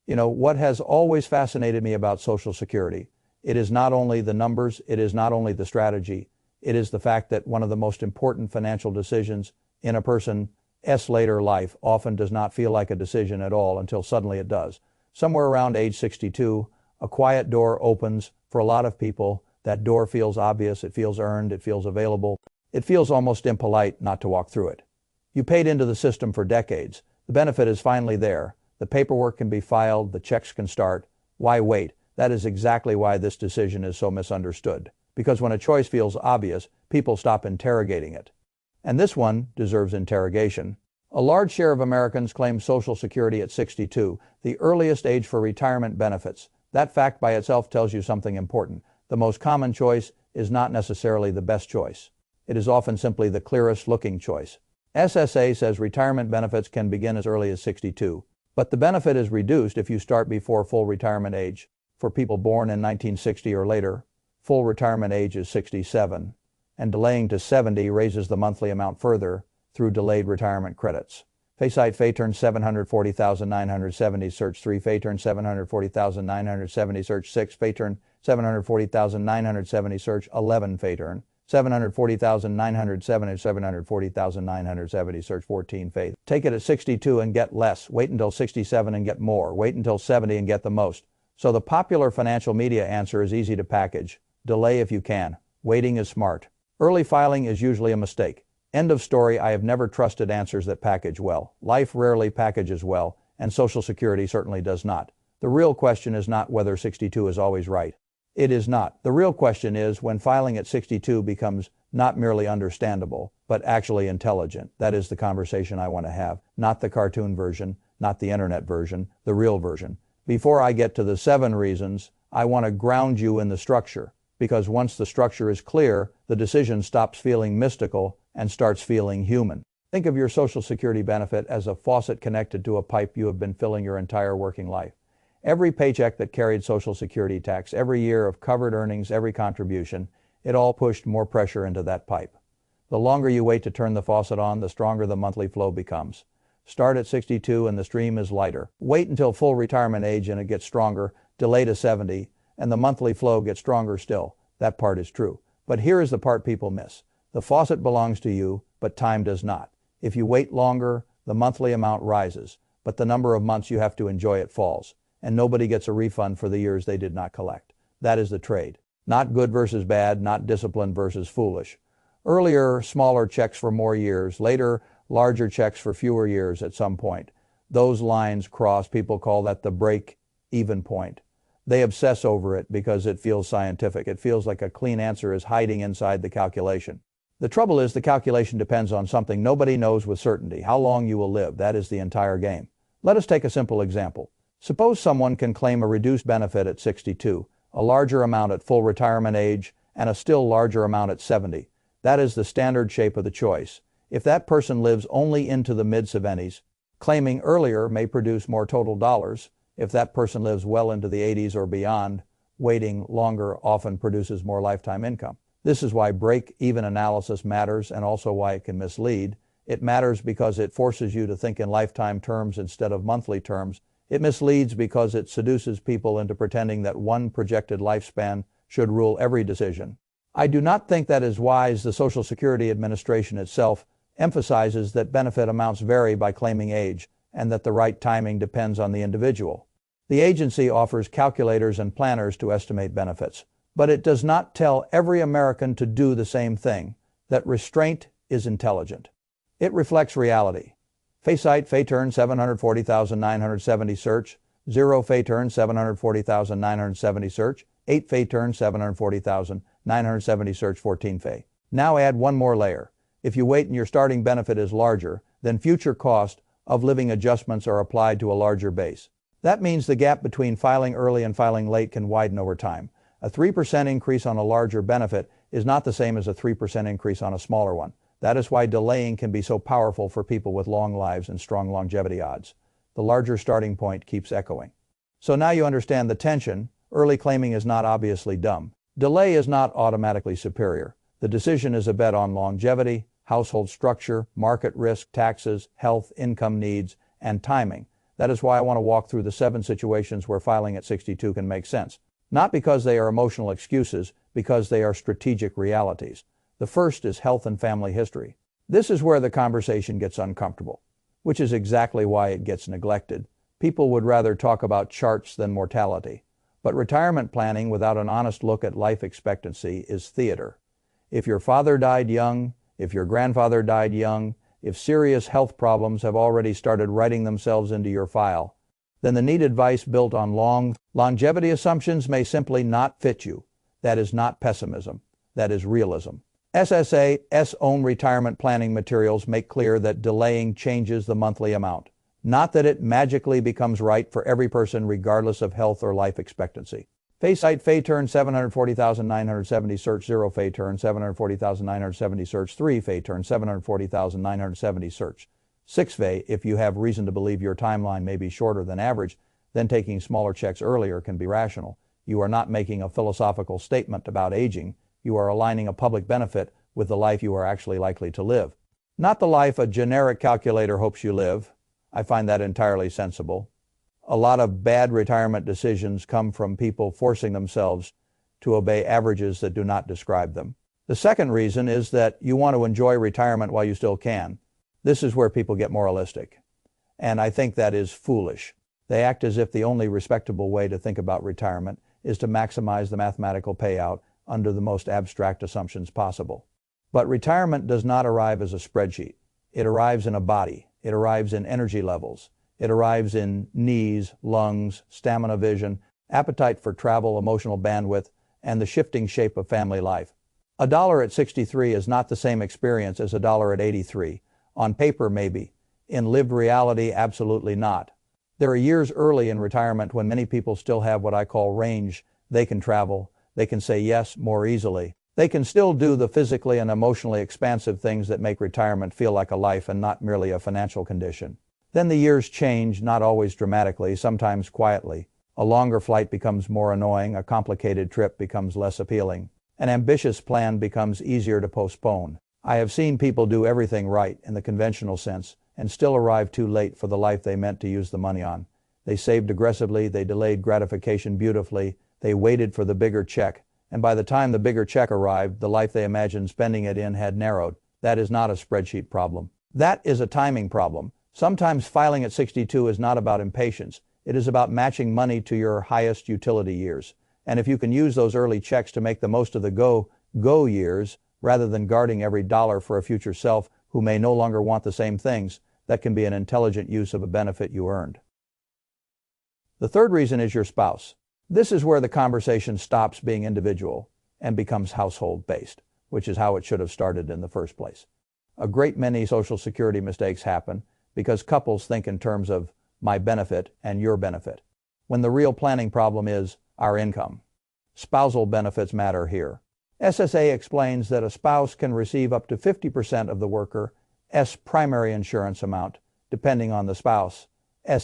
What has always fascinated me about Social Security, it is not only the numbers, it is not only the strategy, it is the fact that one of the most important financial decisions in a person's later life often does not feel like a decision at all until suddenly it does. Somewhere around age 62, a quiet door opens for a lot of people. That door feels obvious, it feels earned, it feels available. It feels almost impolite not to walk through it. You paid into the system for decades. The benefit is finally there. The paperwork can be filed, the checks can start. Why wait? That is exactly why this decision is so misunderstood. Because when a choice feels obvious, people stop interrogating it. And this one deserves interrogation. A large share of Americans claim Social Security at 62, the earliest age for retirement benefits. That fact by itself tells you something important. The most common choice is not necessarily the best choice. It is often simply the clearest looking choice. SSA says retirement benefits can begin as early as 62, but the benefit is reduced if you start before full retirement age. For people born in 1960 or later, full retirement age is 67, and delaying to 70 raises the monthly amount further through delayed retirement credits. Faysite Fayturn 740,970 search 3, Fayturn 740,970 search 6, Fayturn 740,970 search 11, Fayturn 740,970 740,970 search 14, Faith. Take it at 62 and get less. Wait until 67 and get more. Wait until 70 and get the most. So the popular financial media answer is easy to package. Delay if you can. Waiting is smart. Early filing is usually a mistake. End of story. I have never trusted answers that package well. Life rarely packages well, and Social Security certainly does not. The real question is not whether 62 is always right. It is not. The real question is when filing at 62 becomes not merely understandable, but actually intelligent. That is the conversation I want to have, not the cartoon version, not the internet version, the real version. Before I get to the 7 reasons, I want to ground you in the structure, because once the structure is clear, the decision stops feeling mystical and starts feeling human. Think of your Social Security benefit as a faucet connected to a pipe you have been filling your entire working life. Every paycheck that carried Social Security tax, every year of covered earnings, every contribution, it all pushed more pressure into that pipe. The longer you wait to turn the faucet on, the stronger the monthly flow becomes. Start at 62 and the stream is lighter. Wait until full retirement age and it gets stronger. Delay to 70 and the monthly flow gets stronger still. That part is true. But here is the part people miss. The faucet belongs to you, but time does not. If you wait longer, the monthly amount rises, but the number of months you have to enjoy it falls, and nobody gets a refund for the years they did not collect. That is the trade. Not good versus bad, not disciplined versus foolish. Earlier, smaller checks for more years. Later, larger checks for fewer years at some point. Those lines cross. People call that the break-even point. They obsess over it because it feels scientific. It feels like a clean answer is hiding inside the calculation. The trouble is the calculation depends on something nobody knows with certainty. How long you will live. That is the entire game. Let us take a simple example. Suppose someone can claim a reduced benefit at 62, a larger amount at full retirement age, and a still larger amount at 70. That is the standard shape of the choice. If that person lives only into the mid-70s, claiming earlier may produce more total dollars. If that person lives well into the 80s or beyond, waiting longer often produces more lifetime income. This is why break-even analysis matters and also why it can mislead. It matters because it forces you to think in lifetime terms instead of monthly terms. It misleads because it seduces people into pretending that one projected lifespan should rule every decision. I do not think that is wise. The Social Security Administration itself emphasizes that benefit amounts vary by claiming age and that the right timing depends on the individual. The agency offers calculators and planners to estimate benefits, but it does not tell every American to do the same thing, that restraint is intelligent. It reflects reality. Faysite Fayturn 740,970 search, 0 Fayturn 740,970 search, 8 Fayturn 740,970 search 14 Fay. Now add one more layer. If you wait and your starting benefit is larger, then future cost of living adjustments are applied to a larger base. That means the gap between filing early and filing late can widen over time. A 3% increase on a larger benefit is not the same as a 3% increase on a smaller one. That is why delaying can be so powerful for people with long lives and strong longevity odds. The larger starting point keeps echoing. So now you understand the tension. Early claiming is not obviously dumb. Delay is not automatically superior. The decision is a bet on longevity, household structure, market risk, taxes, health, income needs, and timing. That is why I want to walk through the 7 situations where filing at 62 can make sense. Not because they are emotional excuses, because they are strategic realities. The first is health and family history. This is where the conversation gets uncomfortable, which is exactly why it gets neglected. People would rather talk about charts than mortality. But retirement planning without an honest look at life expectancy is theater. If your father died young, if your grandfather died young, if serious health problems have already started writing themselves into your file, then the neat advice built on longevity assumptions may simply not fit you. That is not pessimism. That is realism. SSA's own retirement planning materials make clear that delaying changes the monthly amount, not that it magically becomes right for every person regardless of health or life expectancy. Faysite Fayturn 740,970 search 0 Fayturn 740,970 search 3 Fayturn 740,970 search 6 Fay. If you have reason to believe your timeline may be shorter than average, then taking smaller checks earlier can be rational. You are not making a philosophical statement about aging. You are aligning a public benefit with the life you are actually likely to live. Not the life a generic calculator hopes you live. I find that entirely sensible. A lot of bad retirement decisions come from people forcing themselves to obey averages that do not describe them. The second reason is that you want to enjoy retirement while you still can. This is where people get moralistic. And I think that is foolish. They act as if the only respectable way to think about retirement is to maximize the mathematical payout under the most abstract assumptions possible. But retirement does not arrive as a spreadsheet. It arrives in a body. It arrives in energy levels. It arrives in knees, lungs, stamina, vision, appetite for travel, emotional bandwidth, and the shifting shape of family life. $1 at 63 is not the same experience as $1 at 83. On paper, maybe. In lived reality, absolutely not. There are years early in retirement when many people still have what I call range. They can travel. They can say yes more easily. They can still do the physically and emotionally expansive things that make retirement feel like a life and not merely a financial condition. Then the years change, not always dramatically, sometimes quietly. A longer flight becomes more annoying, a complicated trip becomes less appealing. An ambitious plan becomes easier to postpone. I have seen people do everything right in the conventional sense and still arrive too late for the life they meant to use the money on. They saved aggressively, they delayed gratification beautifully, they waited for the bigger check, and by the time the bigger check arrived, the life they imagined spending it in had narrowed. That is not a spreadsheet problem. That is a timing problem. Sometimes filing at 62 is not about impatience. It is about matching money to your highest utility years. And if you can use those early checks to make the most of the go years, rather than guarding every dollar for a future self who may no longer want the same things, that can be an intelligent use of a benefit you earned. The third reason is your spouse. This is where the conversation stops being individual and becomes household-based, which is how it should have started in the first place. A great many Social Security mistakes happen because couples think in terms of my benefit and your benefit, when the real planning problem is our income. Spousal benefits matter here. SSA explains that a spouse can receive up to 50% of the worker's primary insurance amount, depending on the spouse's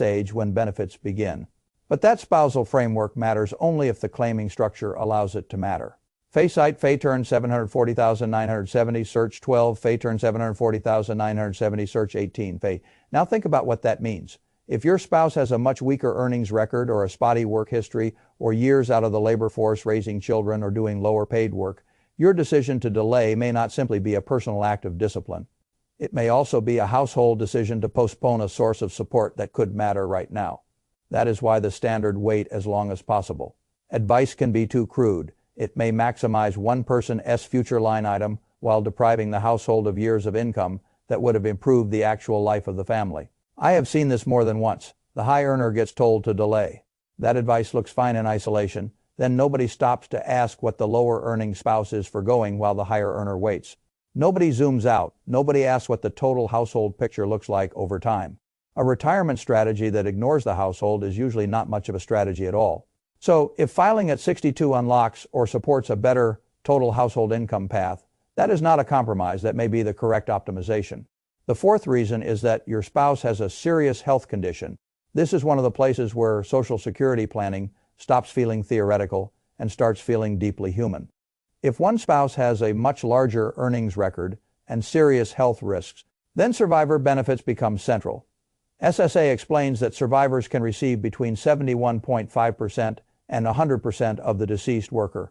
age when benefits begin. But that spousal framework matters only if the claiming structure allows it to matter. Faysite Fayturn 740,970 search 12 Fayturn 740,970 search 18 Fay. Now think about what that means. If your spouse has a much weaker earnings record or a spotty work history or years out of the labor force raising children or doing lower paid work, your decision to delay may not simply be a personal act of discipline. It may also be a household decision to postpone a source of support that could matter right now. That is why the standard wait as long as possible. Advice can be too crude. It may maximize one person's future line item while depriving the household of years of income that would have improved the actual life of the family. I have seen this more than once. The high earner gets told to delay. That advice looks fine in isolation. Then nobody stops to ask what the lower earning spouse is forgoing while the higher earner waits. Nobody zooms out. Nobody asks what the total household picture looks like over time. A retirement strategy that ignores the household is usually not much of a strategy at all. So, if filing at 62 unlocks or supports a better total household income path, that is not a compromise. That may be the correct optimization. The fourth reason is that your spouse has a serious health condition. This is one of the places where Social Security planning stops feeling theoretical and starts feeling deeply human. If one spouse has a much larger earnings record and serious health risks, then survivor benefits become central. SSA explains that survivors can receive between 71.5% and 100% of the deceased worker's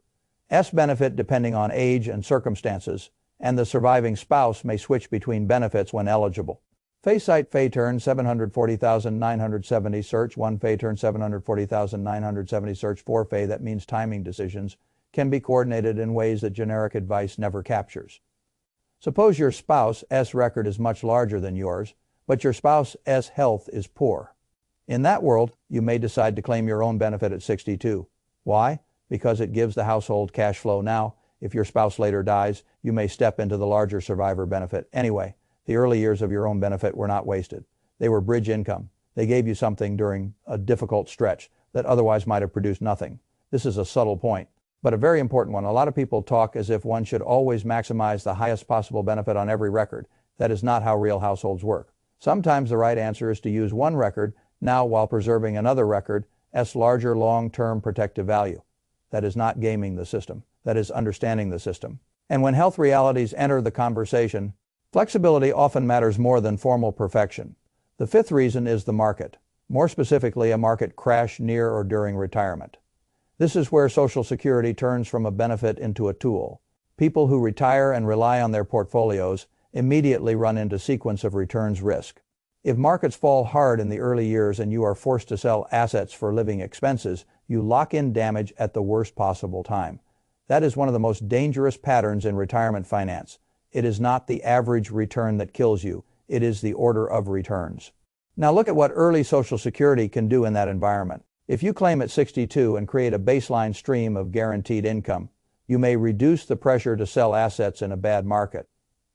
benefit depending on age and circumstances, and the surviving spouse may switch between benefits when eligible. Faysite Fayturn 740,970 search 1 Fayturn 740,970 search 4 Fay. That means timing decisions can be coordinated in ways that generic advice never captures. Suppose your spouse's record is much larger than yours, but your spouse's health is poor. In that world, you may decide to claim your own benefit at 62. Why? Because it gives the household cash flow now. If your spouse later dies, you may step into the larger survivor benefit. Anyway, the early years of your own benefit were not wasted. They were bridge income. They gave you something during a difficult stretch that otherwise might have produced nothing. This is a subtle point, but a very important one. A lot of people talk as if one should always maximize the highest possible benefit on every record. That is not how real households work. Sometimes the right answer is to use one record now while preserving another record's larger long-term protective value. That is not gaming the system. That is understanding the system. And when health realities enter the conversation, flexibility often matters more than formal perfection. The fifth reason is the market. More specifically, a market crash near or during retirement. This is where Social Security turns from a benefit into a tool. People who retire and rely on their portfolios immediately run into sequence of returns risk. If markets fall hard in the early years and you are forced to sell assets for living expenses, you lock in damage at the worst possible time. That is one of the most dangerous patterns in retirement finance. It is not the average return that kills you. It is the order of returns. Now look at what early Social Security can do in that environment. If you claim at 62 and create a baseline stream of guaranteed income, you may reduce the pressure to sell assets in a bad market.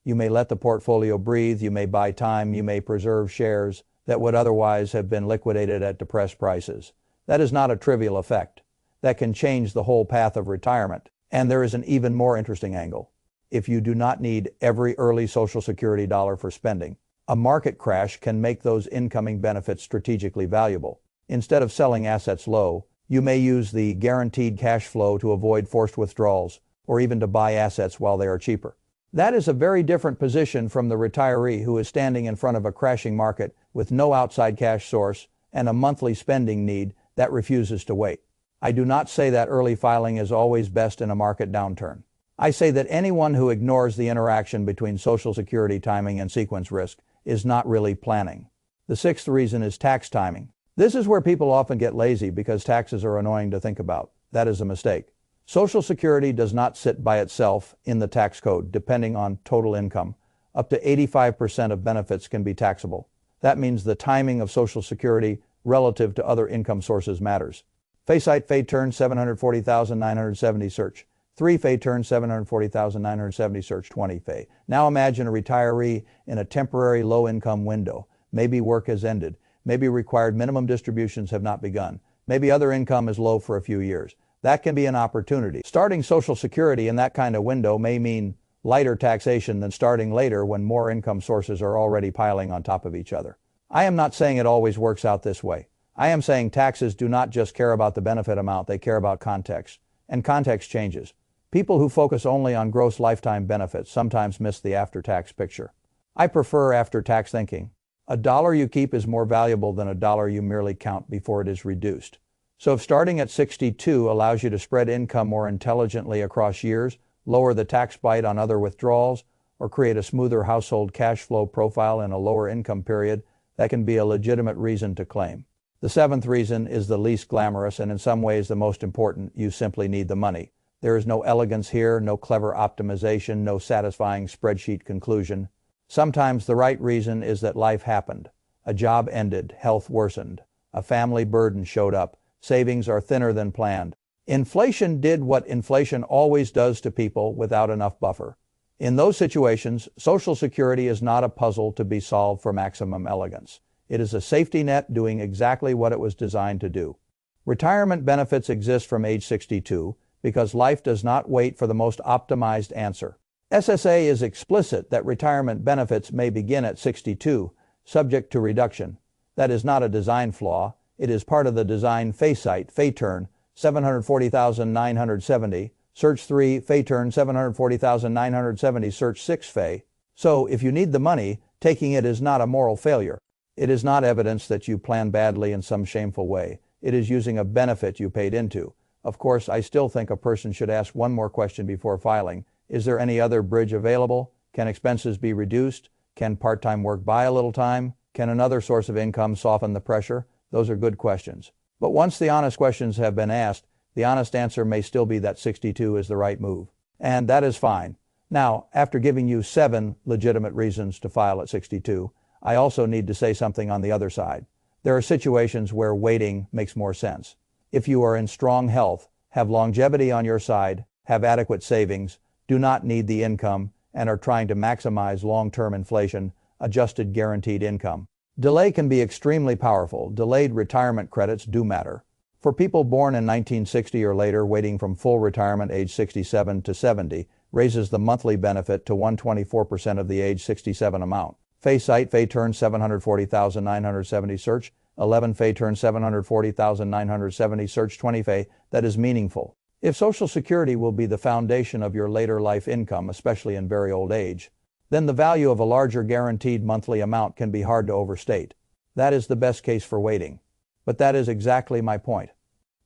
You may let the portfolio breathe, you may buy time, you may preserve shares that would otherwise have been liquidated at depressed prices. That is not a trivial effect. That can change the whole path of retirement. And there is an even more interesting angle. If you do not need every early Social Security dollar for spending, a market crash can make those incoming benefits strategically valuable. Instead of selling assets low, you may use the guaranteed cash flow to avoid forced withdrawals or even to buy assets while they are cheaper. That is a very different position from the retiree who is standing in front of a crashing market with no outside cash source and a monthly spending need that refuses to wait. I do not say that early filing is always best in a market downturn. I say that anyone who ignores the interaction between Social Security timing and sequence risk is not really planning. The sixth reason is tax timing. This is where people often get lazy because taxes are annoying to think about. That is a mistake. Social Security does not sit by itself in the tax code, depending on total income. Up to 85% of benefits can be taxable. That means the timing of Social Security relative to other income sources matters. Faysite Fayturn 740,970 search. 3 Fayturn 740,970 search 20 Fay. Now imagine a retiree in a temporary low-income window. Maybe work has ended. Maybe required minimum distributions have not begun. Maybe other income is low for a few years. That can be an opportunity. Starting Social Security in that kind of window may mean lighter taxation than starting later when more income sources are already piling on top of each other. I am not saying it always works out this way. I am saying taxes do not just care about the benefit amount, they care about context. And context changes. People who focus only on gross lifetime benefits sometimes miss the after-tax picture. I prefer after-tax thinking. A dollar you keep is more valuable than a dollar you merely count before it is reduced. So if starting at 62 allows you to spread income more intelligently across years, lower the tax bite on other withdrawals, or create a smoother household cash flow profile in a lower income period, that can be a legitimate reason to claim. The seventh reason is the least glamorous and in some ways the most important. You simply need the money. There is no elegance here, no clever optimization, no satisfying spreadsheet conclusion. Sometimes the right reason is that life happened. A job ended, health worsened, a family burden showed up, savings are thinner than planned. Inflation did what inflation always does to people without enough buffer. In those situations, Social Security is not a puzzle to be solved for maximum elegance. It is a safety net doing exactly what it was designed to do. Retirement benefits exist from age 62 because life does not wait for the most optimized answer. SSA is explicit that retirement benefits may begin at 62, subject to reduction. That is not a design flaw. It is part of the design. Faysite Fayturn 740,970, search 3 Fayturn 740,970, search 6 Fay. So if you need the money, taking it is not a moral failure. It is not evidence that you plan badly in some shameful way. It is using a benefit you paid into. Of course, I still think a person should ask one more question before filing. Is there any other bridge available? Can expenses be reduced? Can part-time work buy a little time? Can another source of income soften the pressure? Those are good questions. But once the honest questions have been asked, the honest answer may still be that 62 is the right move. And that is fine. Now, after giving you 7 legitimate reasons to file at 62, I also need to say something on the other side. There are situations where waiting makes more sense. If you are in strong health, have longevity on your side, have adequate savings, do not need the income, and are trying to maximize long-term inflation, adjusted guaranteed income. Delay can be extremely powerful. Delayed retirement credits do matter. For people born in 1960 or later, waiting from full retirement age 67 to 70 raises the monthly benefit to 124% of the age 67 amount. Fay site Fay turn 740,970 search 11 Fay turn 740,970 search 20 Fay. That is meaningful. If Social Security will be the foundation of your later life income, especially in very old age, then the value of a larger guaranteed monthly amount can be hard to overstate. That is the best case for waiting. But that is exactly my point.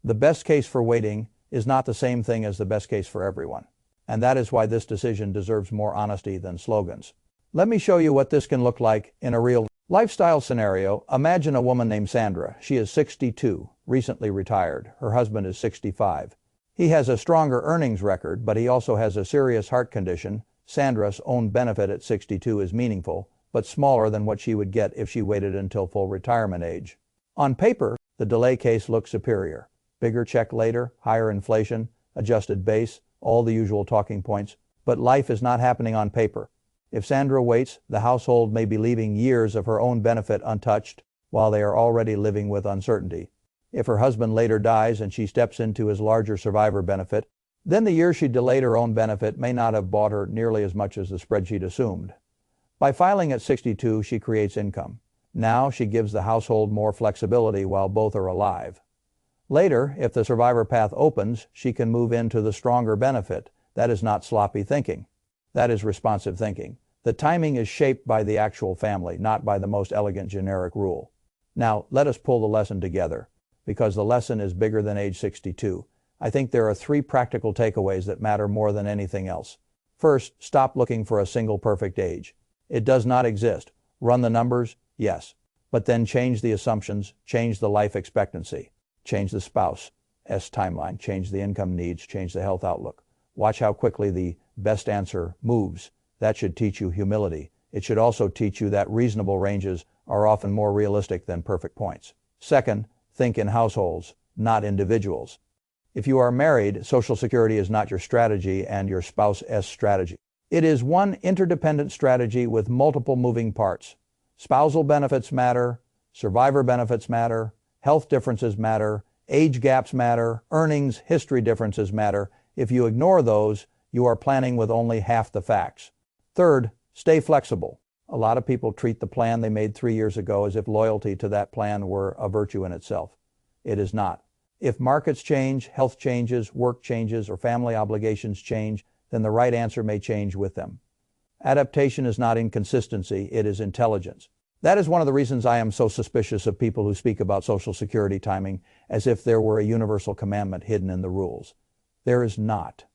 The best case for waiting is not the same thing as the best case for everyone. And that is why this decision deserves more honesty than slogans. Let me show you what this can look like in a real lifestyle scenario. Imagine a woman named Sandra. She is 62, recently retired. Her husband is 65. He has a stronger earnings record, but he also has a serious heart condition. Sandra's own benefit at 62 is meaningful, but smaller than what she would get if she waited until full retirement age. On paper, the delay case looks superior. Bigger check later, higher inflation, adjusted base, all the usual talking points. But life is not happening on paper. If Sandra waits, the household may be leaving years of her own benefit untouched, while they are already living with uncertainty. If her husband later dies and she steps into his larger survivor benefit, then the year she delayed her own benefit may not have bought her nearly as much as the spreadsheet assumed. By filing at 62, she creates income. Now she gives the household more flexibility while both are alive. Later, if the survivor path opens, she can move into the stronger benefit. That is not sloppy thinking. That is responsive thinking. The timing is shaped by the actual family, not by the most elegant generic rule. Now, let us pull the lesson together, because the lesson is bigger than age 62. I think there are 3 practical takeaways that matter more than anything else. First, stop looking for a single perfect age. It does not exist. Run the numbers, yes. But then change the assumptions, change the life expectancy, change the spouse's timeline, change the income needs, change the health outlook. Watch how quickly the best answer moves. That should teach you humility. It should also teach you that reasonable ranges are often more realistic than perfect points. Second, think in households, not individuals. If you are married, Social Security is not your strategy and your spouse's strategy. It is one interdependent strategy with multiple moving parts. Spousal benefits matter, survivor benefits matter, health differences matter, age gaps matter, earnings, history differences matter. If you ignore those, you are planning with only half the facts. Third, stay flexible. A lot of people treat the plan they made 3 years ago as if loyalty to that plan were a virtue in itself. It is not. If markets change, health changes, work changes, or family obligations change, then the right answer may change with them. Adaptation is not inconsistency, it is intelligence. That is one of the reasons I am so suspicious of people who speak about Social Security timing as if there were a universal commandment hidden in the rules. There is not.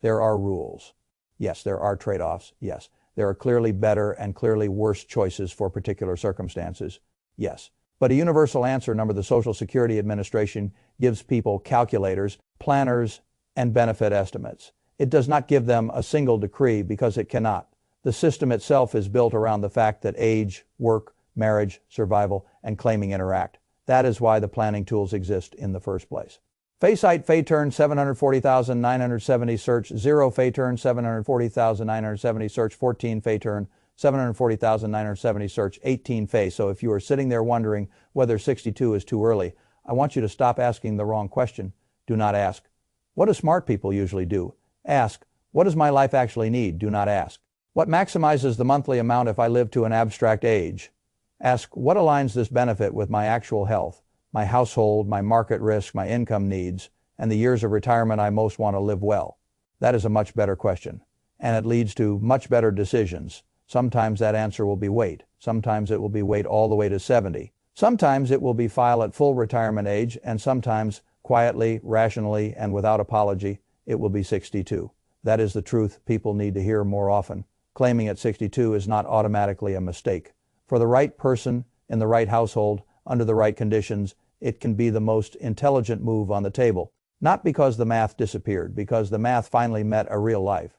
There are rules. Yes, there are trade-offs. Yes, there are clearly better and clearly worse choices for particular circumstances. Yes. But a universal answer number the Social Security Administration gives people calculators, planners, and benefit estimates. It does not give them a single decree because it cannot. The system itself is built around the fact that age, work, marriage, survival, and claiming interact. That is why the planning tools exist in the first place. Fay site Fay turn 740,970 search 0 Fay turn 740,970 search 14 Fay turn 740,970 search 18 Fay. So if you are sitting there wondering whether 62 is too early, I want you to stop asking the wrong question. Do not ask, what do smart people usually do? Ask, what does my life actually need? Do not ask, what maximizes the monthly amount if I live to an abstract age? Ask, what aligns this benefit with my actual health, my household, my market risk, my income needs, and the years of retirement I most want to live well? That is a much better question, and it leads to much better decisions. Sometimes that answer will be wait. Sometimes it will be wait all the way to 70. Sometimes it will be file at full retirement age, and sometimes, quietly, rationally, and without apology, it will be 62. That is the truth people need to hear more often. Claiming at 62 is not automatically a mistake. For the right person, in the right household, under the right conditions, it can be the most intelligent move on the table. Not because the math disappeared, because the math finally met a real life.